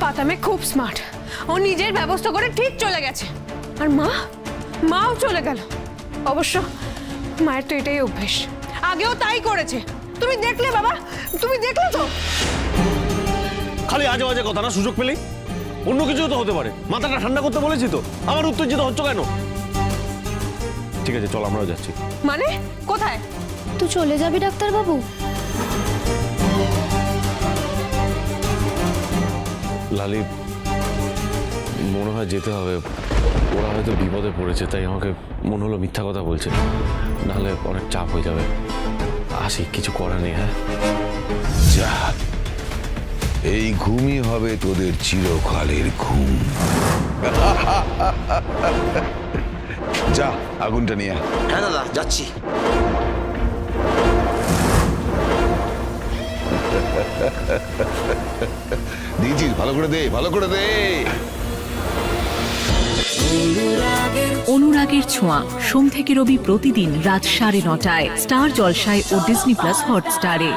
পাতামে খুব স্মার্ট, ও নিজের ব্যবস্থা করে ঠিক চলে গেছে। আর মাও চলে গেল। অবশ্য মায়ের তো এটাই অভ্যেস, আগেও তাই করেছে। তুমি দেখলে বাবা, তুমি দেখলে তো। খালি আজে বাজে কথা না, সুযোগ পেলেই অন্য কিছু তো হতে পারে। মাথাটা ঠান্ডা করতে বলেছি তো, আমার উত্তেজিত হচ্ছ কেন? ঠিক আছে চল, আমরাও যাচ্ছি। মানে কোথায়? তুই চলে যাবি ডাক্তার বাবু? লালি, মনে হয় যেতে হবে। ওরা হয়তো বিপদে পড়েছে, তাই আমাকে মনে হলো মিথ্যা কথা বলছে, নাহলে অনেক চাপ হয়ে যাবে। আসি, কিছু করার নেই। হ্যাঁ যা, এই ঘুমই হবে তোদের চিরকালের ঘুম। যা, আগুনটা নিয়ে আয়। হ্যাঁ দাদা, যাচ্ছি। দিয়েছিস? ভালো করে দে, ভালো করে দে। অনুরাগের ছোঁয়া, সোম থেকে রবি প্রতিদিন রাত 9:30টায় স্টার জলসায় ও ডিজনি প্লাস হটস্টারে।